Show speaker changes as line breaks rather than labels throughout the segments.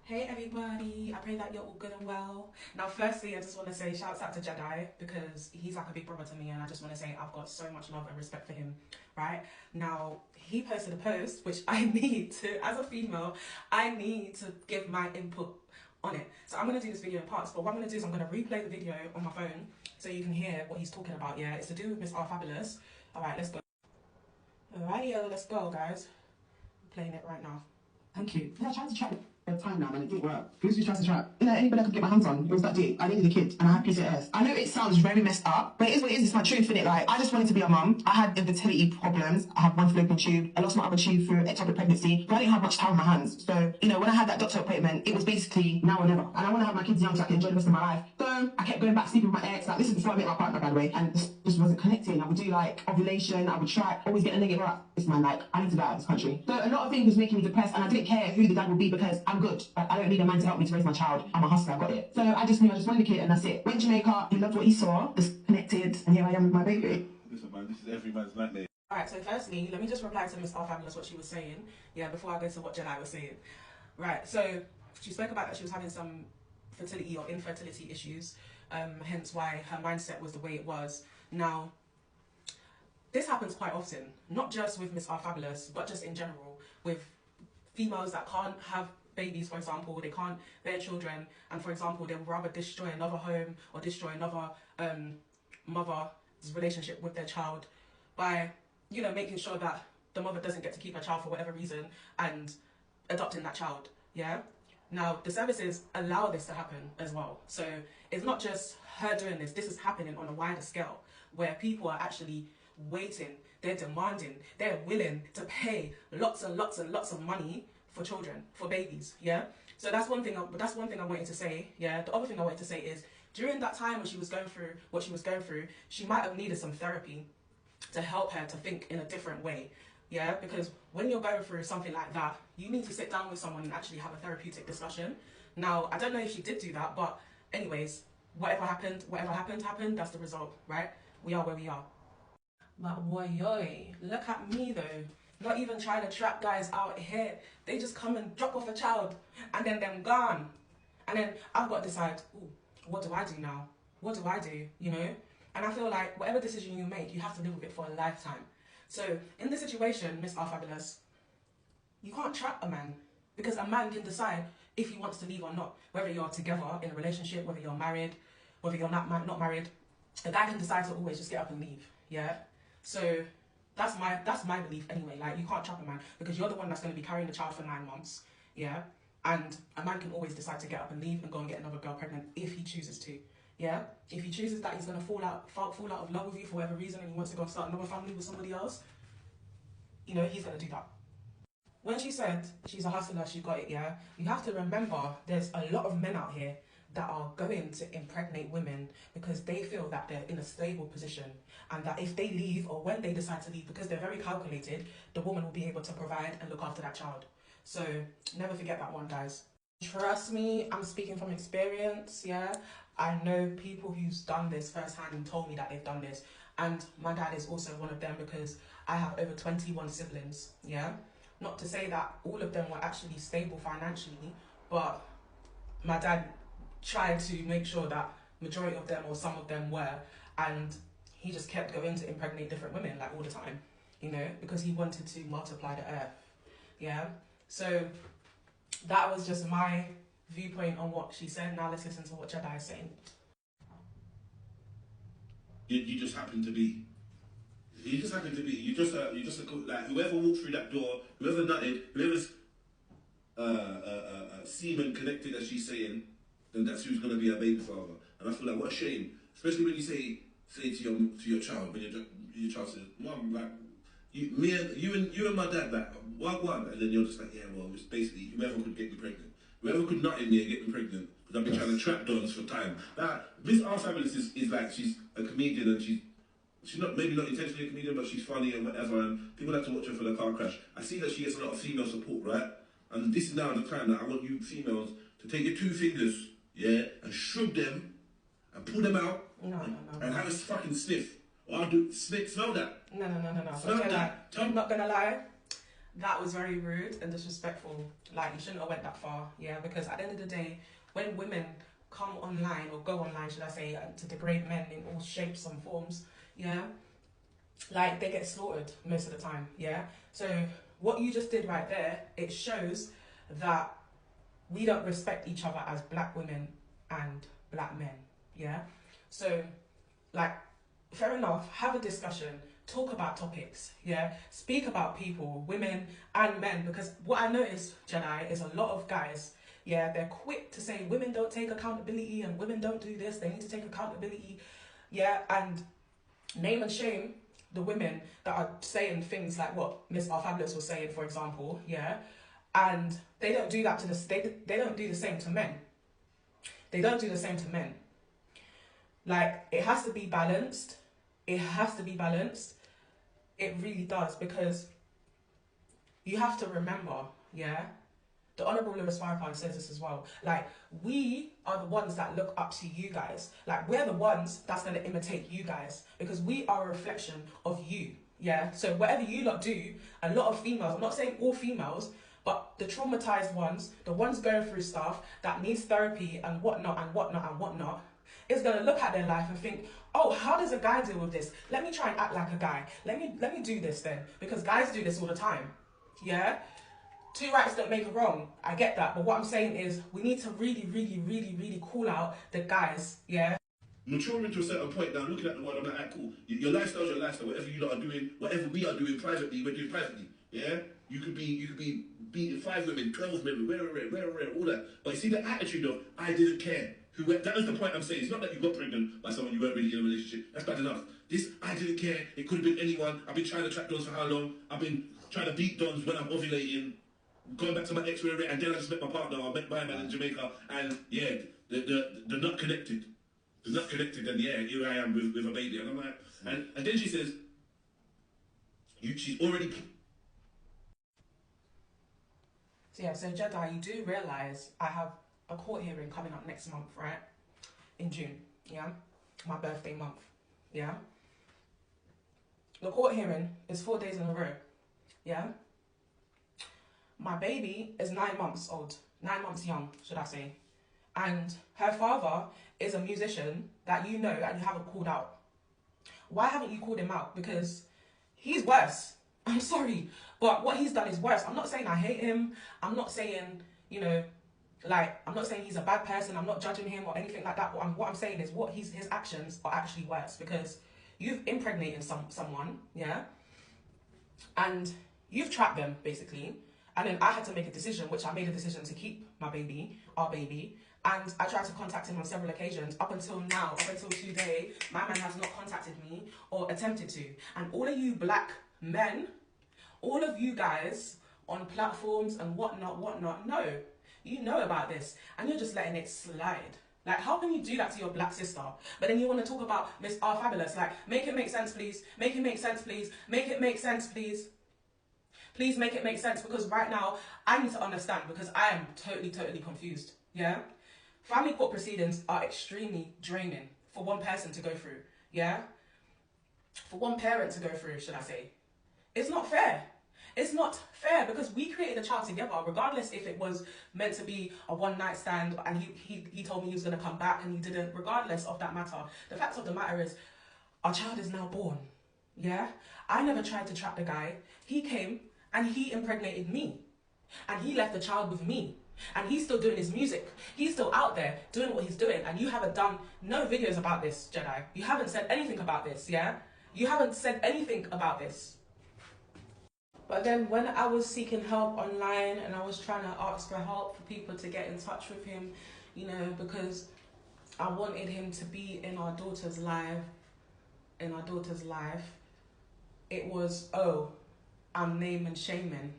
Hey everybody, I pray that you're all good and well. Now firstly, I just want to say shouts out to JEDI because he's like a big brother to me, and I just want to say I've got so much love and respect for him, right? Now, he posted a post which I need to, as a female, I need to give my input on it. So I'm going to do this video in parts, but what I'm going to do is I'm going to replay the video on my phone so you can hear what he's talking about, yeah? It's to do with Miss R Fabulous. Alright, let's go. Alrighty, let's go guys. I'm playing it right now.
Thank you. Yeah, I tried to track the time now, and it didn't work. Who's trying to track? You know, anybody I could get my hands on. It was that deep. I needed a kid, and I had PCOS. I know it sounds very messed up, but it is what it is. It's my truth, innit? Like, I just wanted to be a mum. I had infertility problems. I had one fallopian tube. I lost my other tube through ectopic pregnancy. But I didn't have much time on my hands. So, you know, when I had that doctor appointment, it was basically now or never. And I want to have my kids young so I can enjoy the rest of my life. So, I kept going back, sleeping with my ex. Like, this is before I met my partner, by the way. And this just wasn't connecting. I would do, like, ovulation. I would try, always get a negative out. It's man, like, I need to die out of this country. So, a lot of things was making me depressed, and I didn't care who the dad would be because I'm good. Like, I don't need a man to help me to raise my child. I'm a hustler, I got it. So I just knew I just wanted a kid, and that's it. Went to Jamaica, he loved what he saw, just connected, and here I am with my baby.
Listen man, this is every man's nightmare.
Alright, so firstly, let me just reply to Miss R Fabulous what she was saying, yeah, before I go to what JEDI was saying. Right, so she spoke about that she was having some fertility or infertility issues, hence why her mindset was the way it was. Now, this happens quite often, not just with Miss R Fabulous, but just in general, with females that can't have babies, for example, they can't bear children, and for example, they would rather destroy another home or destroy another mother's relationship with their child by, you know, making sure that the mother doesn't get to keep her child for whatever reason and adopting that child, yeah? Now, the services allow this to happen as well. So it's not just her doing this, this is happening on a wider scale where people are actually waiting, they're demanding, they're willing to pay lots and lots and lots of money for children, for babies, yeah? So that's one thing I wanted to say, yeah? The other thing I wanted to say is, during that time when she was going through what she was going through, she might have needed some therapy to help her to think in a different way, yeah? Because when you're going through something like that, you need to sit down with someone and actually have a therapeutic discussion. Now, I don't know if she did do that, but anyways, whatever happened, that's the result, right? We are where we are. But boy, look at me though. Not even trying to trap guys out here. They just come and drop off a child and then them gone. And then I've got to decide, ooh, what do I do now? What do I do, you know? And I feel like whatever decision you make, you have to live with it for a lifetime. So in this situation, Miss R Fabulous, you can't trap a man because a man can decide if he wants to leave or not. Whether you're together in a relationship, whether you're married, whether you're not married, a guy can decide to always just get up and leave, yeah? So that's my belief anyway. Like, you can't trap a man because you're the one that's going to be carrying the child for 9 months, yeah? And a man can always decide to get up and leave and go and get another girl pregnant if he chooses to, yeah? If he chooses that he's going to fall out of love with you for whatever reason and he wants to go and start another family with somebody else, you know, he's going to do that. When she said she's a hustler, she got it, yeah? You have to remember there's a lot of men out here that are going to impregnate women because they feel that they're in a stable position and that if they leave or when they decide to leave, because they're very calculated, the woman will be able to provide and look after that child. So never forget that one, guys. Trust me, I'm speaking from experience, yeah? I know people who's done this firsthand and told me that they've done this, and my dad is also one of them because I have over 21 siblings, yeah? Not to say that all of them were actually stable financially, but my dad tried to make sure that majority of them or some of them were, and he just kept going to impregnate different women like all the time, you know, because he wanted to multiply the earth, yeah? So that was just my viewpoint on what she said. Now let's listen to what JEDI is saying.
You just happen to be. You just happen to be. You just like whoever walked through that door, whoever nutted, whoever's semen connected, as she's saying, then that's who's gonna be a baby father. And I feel like what a shame, especially when you say to your child when your child says, "Mom, like you and my dad, like one," and then you're just like, yeah, well, it's basically whoever could get me pregnant, whoever could nut in me and get me pregnant, because I've been trying to trap dons for time. Now, Miss R Fabulous is like, she's a comedian and she's not, maybe not intentionally a comedian, but she's funny and whatever, and people like to watch her for the car crash. I see that she gets a lot of female support, right? And this is now the time that I want you females to take your 2 fingers, yeah, and shrug them and pull them out and have a fucking sniff. Or I'll do smell that.
No.
Smell that.
I'm not gonna lie. that was very rude and disrespectful. Like, you shouldn't have went that far, yeah? Because at the end of the day, when women come online, or go online, should I say, to degrade men in all shapes and forms, yeah? Like, they get slaughtered most of the time, yeah? So what you just did right there, it shows that we don't respect each other as black women and black men, yeah? So, like, fair enough, have a discussion, talk about topics, yeah? Speak about people, women and men, because what I noticed, JEDI, is a lot of guys, yeah, they're quick to say women don't take accountability and women don't do this, they need to take accountability, yeah? And name and shame the women that are saying things like what Miss R Fabulous was saying, for example, yeah? And they don't do that to they don't do the same to men. They don't do the same to men. Like, it has to be balanced. It has to be balanced. It really does, because you have to remember, yeah? The Honourable Lewis Farrakhan says this as well. Like, we are the ones that look up to you guys. Like, we're the ones that's going to imitate you guys, because we are a reflection of you, yeah? So whatever you lot do, a lot of females, I'm not saying all females, but the traumatized ones, the ones going through stuff that needs therapy and whatnot and whatnot and whatnot, is going to look at their life and think, oh, how does a guy deal with this? Let me try and act like a guy. Let me do this then, because guys do this all the time, yeah? Two rights don't make a wrong. I get that. But what I'm saying is we need to really, really, really, really call out the guys, yeah?
Maturing to a certain point now, looking at the world, I'm like, cool. Your lifestyle's your lifestyle. Whatever you lot are doing, whatever we are doing privately, we're doing privately. Yeah? You could be beating 5 women, 12 women, where, all that. But you see the attitude of, I didn't care. That is the point I'm saying. It's not that you got pregnant by someone you weren't really in a relationship. That's bad enough. This, I didn't care. It could have been anyone. I've been trying to track dons for how long? I've been trying to beat dons when I'm ovulating. Going back to my ex, and then I just met my partner. I met my man in Jamaica, and yeah, they're not connected. They're not connected, and yeah, here I am with a baby, and I'm like, and then she says, she's already.
So yeah, so JEDI, you do realise I have a court hearing coming up next month, right? In June, yeah? My birthday month, yeah? The court hearing is 4 days in a row, yeah? My baby is 9 months old, 9 months young, should I say. And her father is a musician that you know and you haven't called out. Why haven't you called him out? Because he's worse. I'm sorry, but what he's done is worse. I'm not saying I hate him. I'm not saying, you know, like, I'm not saying he's a bad person. I'm not judging him or anything like that. What I'm saying is his actions are actually worse, because you've impregnated someone, yeah? And you've trapped them, basically. And then I had to make a decision, which I made a decision to keep my baby, our baby. And I tried to contact him on several occasions. Up until now, up until today, my man has not contacted me or attempted to. And all of you black men, all of you guys on platforms and whatnot, no. You know about this, and you're just letting it slide. Like, how can you do that to your black sister? But then you want to talk about Miss R Fabulous. Like, make it make sense, please. Make it make sense, please. Make it make sense, please. Please make it make sense, because right now, I need to understand, because I am totally confused, yeah? Family court proceedings are extremely draining for one person to go through, yeah? For one parent to go through, should I say. It's not fair. It's not fair, because we created a child together, regardless if it was meant to be a one-night stand and he told me he was going to come back and he didn't, regardless of that matter. The fact of the matter is, our child is now born, yeah? I never tried to trap the guy. He came and he impregnated me. And he left the child with me. And he's still doing his music. He's still out there doing what he's doing. And you haven't done no videos about this, JEDI. You haven't said anything about this, yeah? You haven't said anything about this. But then when I was seeking help online and I was trying to ask for help for people to get in touch with him, you know, because I wanted him to be in our daughter's life, it was, oh, I'm name and shaming.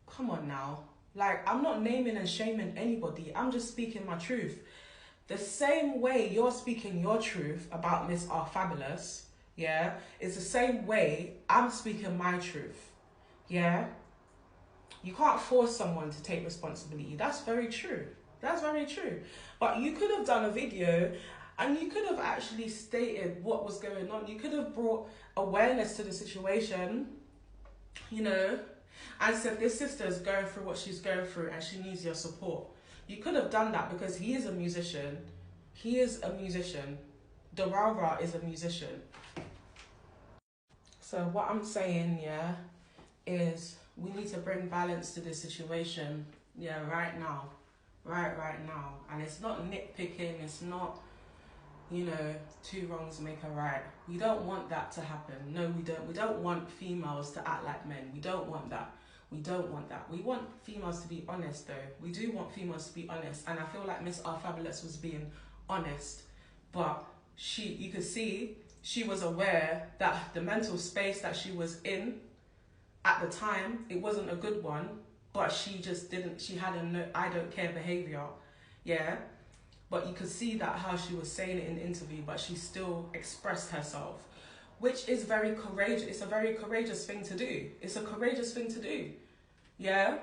Come on now. Like, I'm not naming and shaming anybody. I'm just speaking my truth. The same way you're speaking your truth about Miss R Fabulous, yeah, it's the same way I'm speaking my truth, yeah? You can't force someone to take responsibility. That's very true. That's very true. But you could have done a video and you could have actually stated what was going on. You could have brought awareness to the situation, you know, and said this sister is going through what she's going through and she needs your support. You could have done that because he is a musician. He is a musician. Dorara is a musician. So what I'm saying, yeah, is we need to bring balance to this situation, yeah, right now. Right now. And it's not nitpicking, it's not, you know, two wrongs make a right. We don't want that to happen. No, we don't. We don't want females to act like men. We don't want that. We don't want that. We want females to be honest, though. We do want females to be honest. And I feel like Miss R Fabulous was being honest. But you could see she was aware that the mental space that she was in at the time, it wasn't a good one. But she just didn't, she had a no, I don't care behavior. Yeah. But you could see that how she was saying it in the interview, but she still expressed herself, which is very courageous. It's a very courageous thing to do. It's a courageous thing to do. Yeah.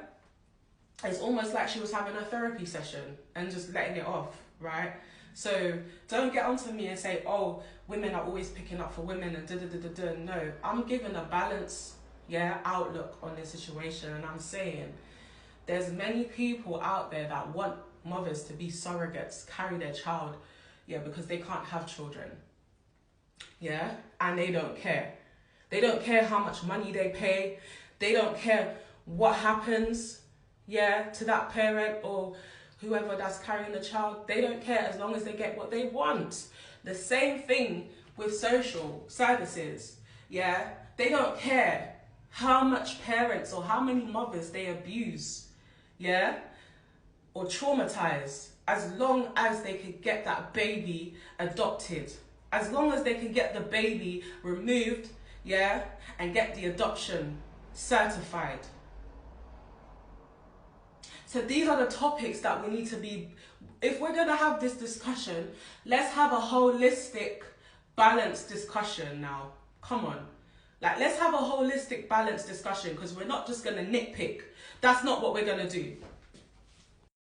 It's almost like she was having a therapy session and just letting it off, right? So don't get onto me and say, oh, women are always picking up for women and da-da-da-da-da. No, I'm giving a balance, yeah, outlook on this situation. And I'm saying there's many people out there that want mothers to be surrogates, carry their child, yeah, because they can't have children, yeah, and they don't care. They don't care how much money they pay. They don't care what happens, yeah, to that parent or whoever that's carrying the child. They don't care as long as they get what they want. The same thing with social services, yeah. They don't care how much parents or how many mothers they abuse, yeah, or traumatize, as long as they could get that baby adopted, as long as they can get the baby removed, yeah, and get the adoption certified. So these are the topics that we need to be, if we're going to have this discussion, let's have a holistic, balanced discussion now. Come on. Like, let's have a holistic, balanced discussion, because we're not just going to nitpick. That's not what we're going to do.